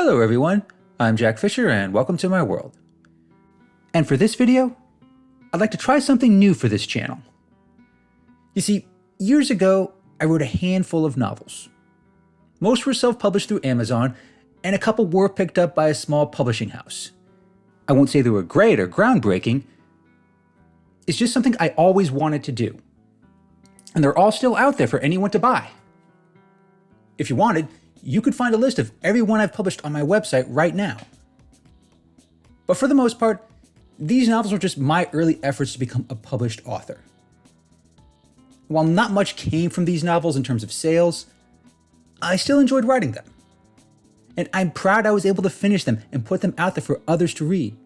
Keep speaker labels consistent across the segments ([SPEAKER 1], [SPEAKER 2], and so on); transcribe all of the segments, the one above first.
[SPEAKER 1] Hello everyone, I'm Jack Fisher and welcome to my world. And for this video, I'd like to try something new for this channel. You see, years ago, I wrote a handful of novels. Most were self-published through Amazon, and a couple were picked up by a small publishing house. I won't say they were great or groundbreaking, it's just something I always wanted to do. And they're all still out there for anyone to buy. If you wanted, you could find a list of every one I've published on my website right now. But for the most part, these novels were just my early efforts to become a published author. While not much came from these novels in terms of sales, I still enjoyed writing them. And I'm proud I was able to finish them and put them out there for others to read.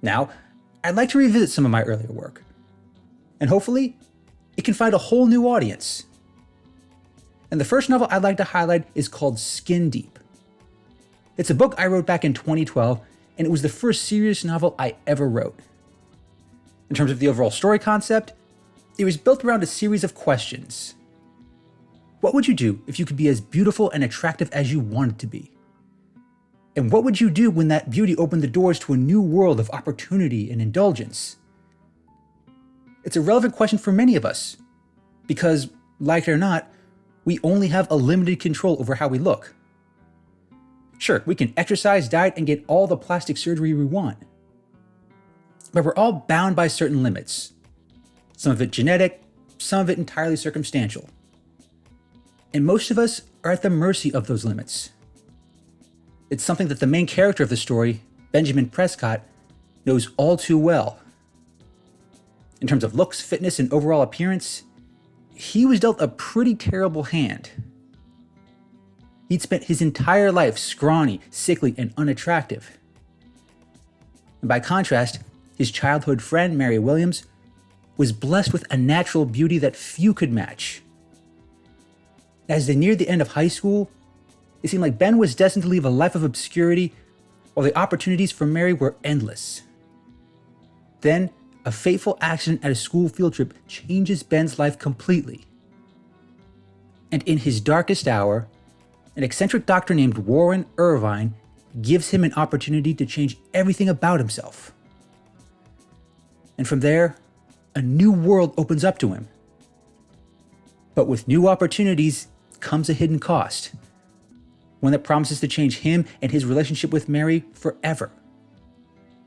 [SPEAKER 1] Now, I'd like to revisit some of my earlier work. And hopefully, it can find a whole new audience. And the first novel I'd like to highlight is called Skin Deep. It's a book I wrote back in 2012, and it was the first serious novel I ever wrote. In terms of the overall story concept, it was built around a series of questions. What would you do if you could be as beautiful and attractive as you wanted to be? And what would you do when that beauty opened the doors to a new world of opportunity and indulgence? It's a relevant question for many of us, because, like it or not, we only have a limited control over how we look. Sure, we can exercise, diet, and get all the plastic surgery we want. But we're all bound by certain limits. Some of it genetic, some of it entirely circumstantial. And most of us are at the mercy of those limits. It's something that the main character of the story, Benjamin Prescott, knows all too well. In terms of looks, fitness, and overall appearance, he was dealt a pretty terrible hand. He'd spent his entire life scrawny, sickly, and unattractive. And by contrast, his childhood friend, Mary Williams, was blessed with a natural beauty that few could match. As they neared the end of high school, it seemed like Ben was destined to live a life of obscurity, while the opportunities for Mary were endless. Then, a fateful accident at a school field trip changes Ben's life completely. And in his darkest hour, an eccentric doctor named Warren Irvine gives him an opportunity to change everything about himself. And from there, a new world opens up to him. But with new opportunities comes a hidden cost, one that promises to change him and his relationship with Mary forever.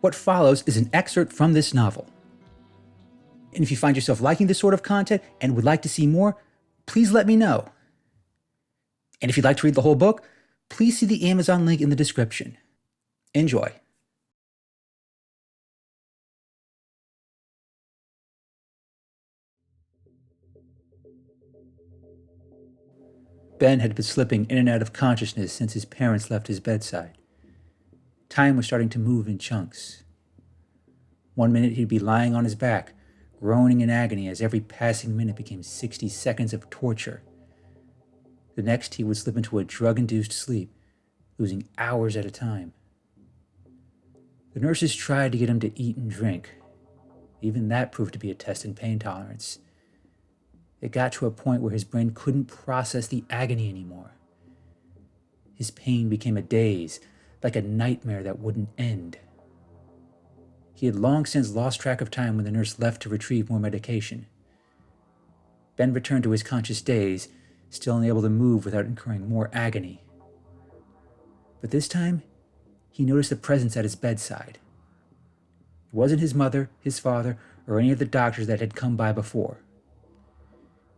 [SPEAKER 1] What follows is an excerpt from this novel. And if you find yourself liking this sort of content and would like to see more, please let me know. And if you'd like to read the whole book, please see the Amazon link in the description. Enjoy. Ben had been slipping in and out of consciousness since his parents left his bedside. Time was starting to move in chunks. One minute he'd be lying on his back, groaning in agony as every passing minute became 60 seconds of torture. The next, he would slip into a drug-induced sleep, losing hours at a time. The nurses tried to get him to eat and drink. Even that proved to be a test in pain tolerance. It got to a point where his brain couldn't process the agony anymore. His pain became a daze, like a nightmare that wouldn't end. He had long since lost track of time when the nurse left to retrieve more medication. Ben returned to his conscious daze, still unable to move without incurring more agony. But this time, he noticed a presence at his bedside. It wasn't his mother, his father, or any of the doctors that had come by before.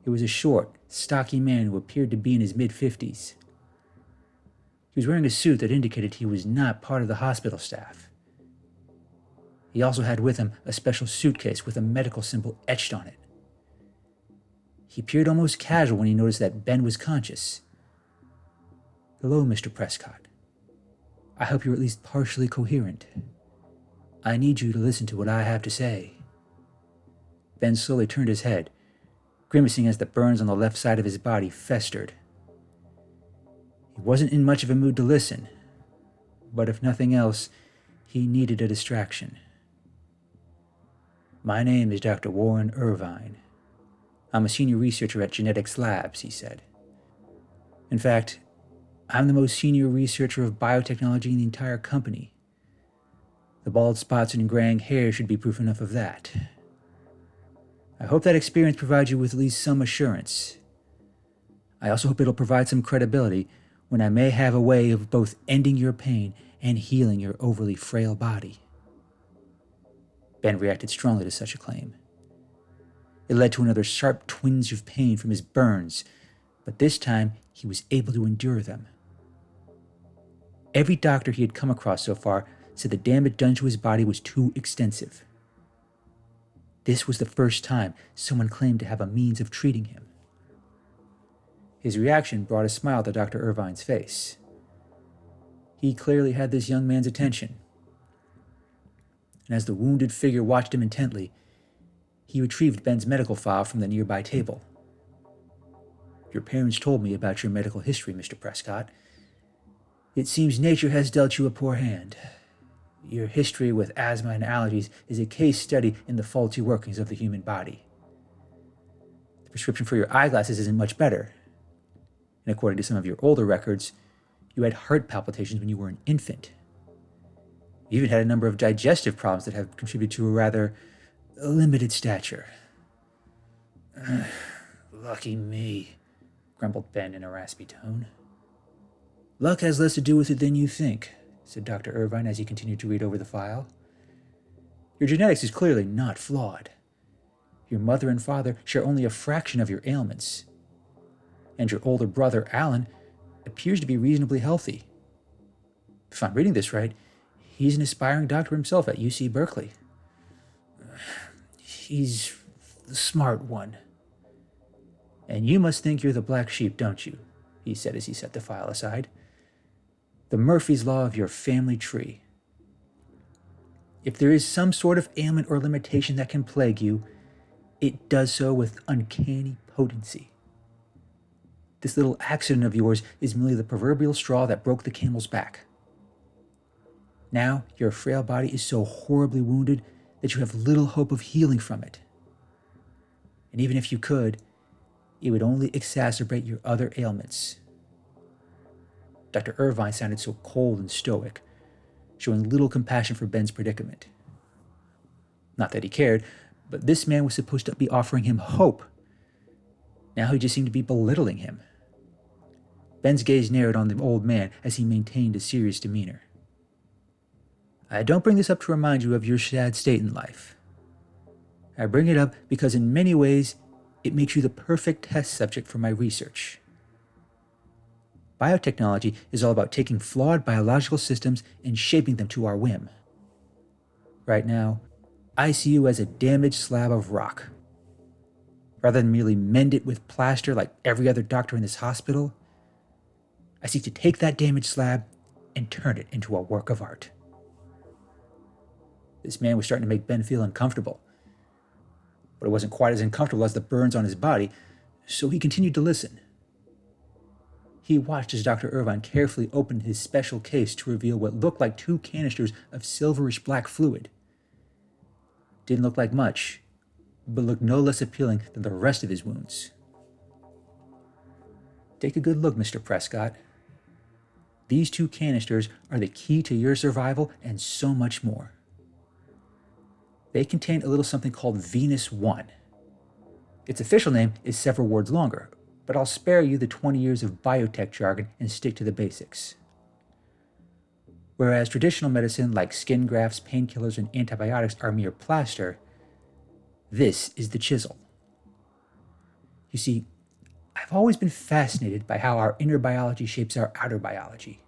[SPEAKER 1] It was a short, stocky man who appeared to be in his mid-50s. He was wearing a suit that indicated he was not part of the hospital staff. He also had with him a special suitcase with a medical symbol etched on it. He appeared almost casual when he noticed that Ben was conscious. "Hello, Mr. Prescott. I hope you're at least partially coherent. I need you to listen to what I have to say." Ben slowly turned his head, grimacing as the burns on the left side of his body festered. He wasn't in much of a mood to listen, but if nothing else, he needed a distraction. "My name is Dr. Warren Irvine. I'm a senior researcher at Genetics Labs," he said. "In fact, I'm the most senior researcher of biotechnology in the entire company. The bald spots and graying hair should be proof enough of that. I hope that experience provides you with at least some assurance. I also hope it'll provide some credibility when I may have a way of both ending your pain and healing your overly frail body. Ben reacted strongly to such a claim. It led to another sharp twinge of pain from his burns, but this time he was able to endure them. Every doctor he had come across so far said the damage done to his body was too extensive. This was the first time someone claimed to have a means of treating him. His reaction brought a smile to Dr. Irvine's face. He clearly had this young man's attention. And as the wounded figure watched him intently, he retrieved Ben's medical file from the nearby table. Your parents told me about your medical history, Mr. Prescott. It seems nature has dealt you a poor hand. Your history with asthma and allergies is a case study in the faulty workings of the human body. The prescription for your eyeglasses isn't much better. And according to some of your older records, you had heart palpitations when you were an infant. You even had a number of digestive problems that have contributed to a rather limited stature. Lucky me, grumbled Ben in a raspy tone. Luck has less to do with it than you think, said Dr. Irvine as he continued to read over the file. Your genetics is clearly not flawed. Your mother and father share only a fraction of your ailments. And your older brother, Alan, appears to be reasonably healthy. If I'm reading this right, he's an aspiring doctor himself at UC Berkeley. He's the smart one. And you must think you're the black sheep, don't you? He said as he set the file aside. The Murphy's Law of your family tree. If there is some sort of ailment or limitation that can plague you, it does so with uncanny potency. This little accident of yours is merely the proverbial straw that broke the camel's back. Now your frail body is so horribly wounded that you have little hope of healing from it. And even if you could, it would only exacerbate your other ailments. Dr. Irvine sounded so cold and stoic, showing little compassion for Ben's predicament. Not that he cared, but this man was supposed to be offering him hope. Now he just seemed to be belittling him. Ben's gaze narrowed on the old man as he maintained a serious demeanor. I don't bring this up to remind you of your sad state in life. I bring it up because in many ways, it makes you the perfect test subject for my research. Biotechnology is all about taking flawed biological systems and shaping them to our whim. Right now, I see you as a damaged slab of rock. Rather than merely mend it with plaster like every other doctor in this hospital, I seek to take that damaged slab and turn it into a work of art. This man was starting to make Ben feel uncomfortable. But it wasn't quite as uncomfortable as the burns on his body, so he continued to listen. He watched as Dr. Irvine carefully opened his special case to reveal what looked like 2 canisters of silverish black fluid. Didn't look like much, but looked no less appealing than the rest of his wounds. Take a good look, Mr. Prescott. These 2 canisters are the key to your survival and so much more. They contain a little something called Venus 1. Its official name is several words longer, but I'll spare you the 20 years of biotech jargon and stick to the basics. Whereas traditional medicine like skin grafts, painkillers, and antibiotics are mere plaster, this is the chisel. You see, I've always been fascinated by how our inner biology shapes our outer biology.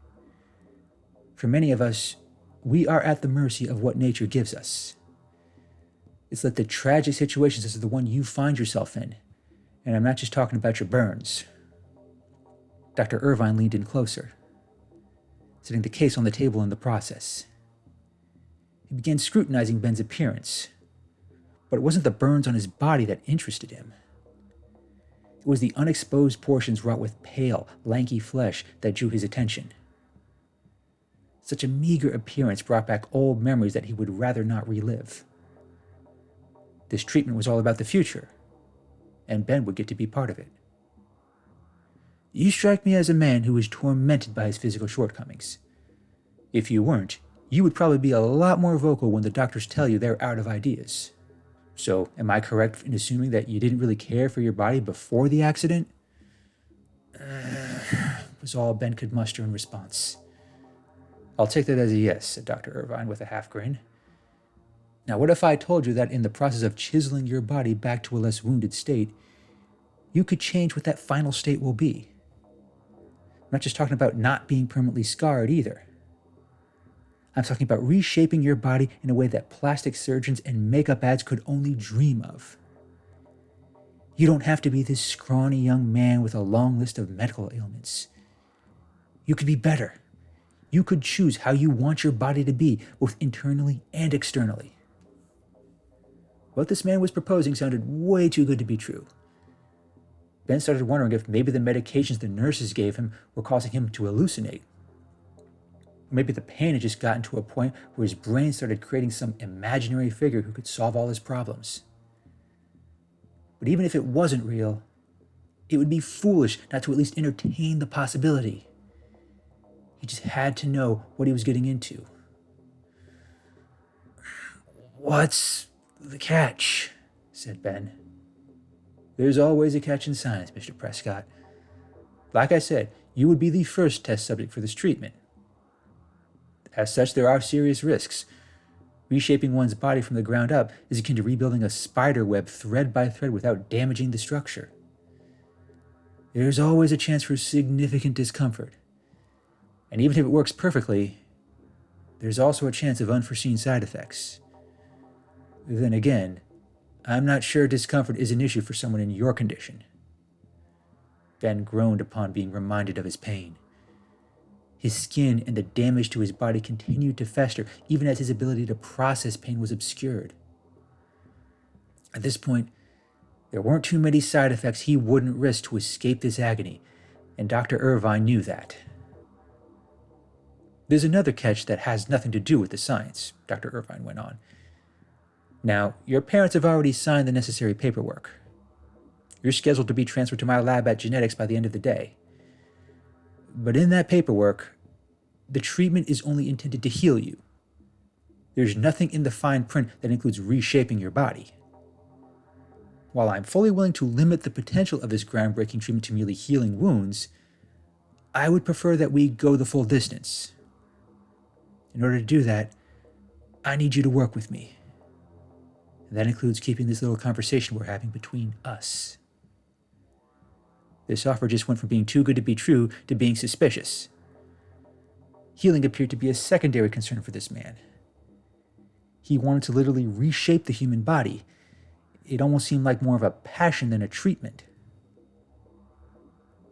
[SPEAKER 1] For many of us, we are at the mercy of what nature gives us. It's like the tragic situations as the one you find yourself in, and I'm not just talking about your burns. Dr. Irvine leaned in closer, setting the case on the table in the process. He began scrutinizing Ben's appearance, but it wasn't the burns on his body that interested him. It was the unexposed portions wrought with pale, lanky flesh that drew his attention. Such a meager appearance brought back old memories that he would rather not relive. This treatment was all about the future, and Ben would get to be part of it. You strike me as a man who is tormented by his physical shortcomings. If you weren't, you would probably be a lot more vocal when the doctors tell you they're out of ideas. So, am I correct in assuming that you didn't really care for your body before the accident? Was all Ben could muster in response. I'll take that as a yes, said Dr. Irvine with a half grin. Now, what if I told you that in the process of chiseling your body back to a less wounded state, you could change what that final state will be? I'm not just talking about not being permanently scarred either. I'm talking about reshaping your body in a way that plastic surgeons and makeup ads could only dream of. You don't have to be this scrawny young man with a long list of medical ailments. You could be better. You could choose how you want your body to be, both internally and externally. What this man was proposing sounded way too good to be true. Ben started wondering if maybe the medications the nurses gave him were causing him to hallucinate. Or maybe the pain had just gotten to a point where his brain started creating some imaginary figure who could solve all his problems. But even if it wasn't real, it would be foolish not to at least entertain the possibility. He just had to know what he was getting into. What's the catch? Said Ben. There's always a catch in science, Mr. Prescott. Like I said, you would be the first test subject for this treatment. As such, there are serious risks. Reshaping one's body from the ground up is akin to rebuilding a spider web thread by thread without damaging the structure. There's always a chance for significant discomfort. And even if it works perfectly, there's also a chance of unforeseen side effects. Then again, I'm not sure discomfort is an issue for someone in your condition. Ben groaned upon being reminded of his pain. His skin and the damage to his body continued to fester, even as his ability to process pain was obscured. At this point, there weren't too many side effects he wouldn't risk to escape this agony, and Dr. Irvine knew that. There's another catch that has nothing to do with the science, Dr. Irvine went on. Now, your parents have already signed the necessary paperwork. You're scheduled to be transferred to my lab at Genetics by the end of the day. But in that paperwork, the treatment is only intended to heal you. There's nothing in the fine print that includes reshaping your body. While I'm fully willing to limit the potential of this groundbreaking treatment to merely healing wounds, I would prefer that we go the full distance. In order to do that, I need you to work with me. And that includes keeping this little conversation we're having between us. This offer just went from being too good to be true to being suspicious. Healing appeared to be a secondary concern for this man. He wanted to literally reshape the human body. It almost seemed like more of a passion than a treatment.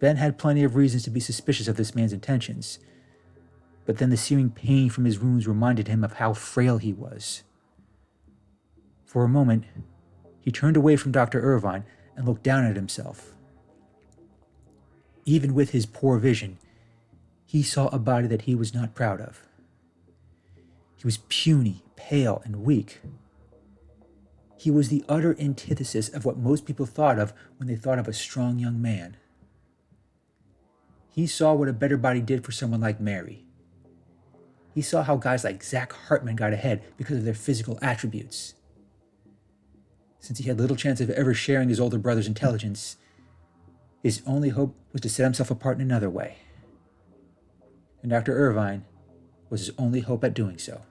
[SPEAKER 1] Ben had plenty of reasons to be suspicious of this man's intentions, but then the searing pain from his wounds reminded him of how frail he was. For a moment, he turned away from Dr. Irvine and looked down at himself. Even with his poor vision, he saw a body that he was not proud of. He was puny, pale, and weak. He was the utter antithesis of what most people thought of when they thought of a strong young man. He saw what a better body did for someone like Mary. He saw how guys like Zach Hartman got ahead because of their physical attributes. Since he had little chance of ever sharing his older brother's intelligence, his only hope was to set himself apart in another way. And Dr. Irvine was his only hope at doing so.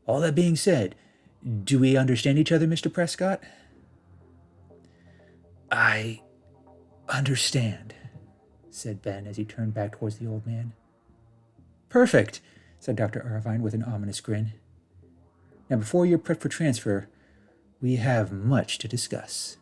[SPEAKER 1] All that being said, do we understand each other, Mr. Prescott? I understand, said Ben as he turned back towards the old man. Perfect, said Dr. Irvine with an ominous grin. Now before you're prepped for transfer, we have much to discuss.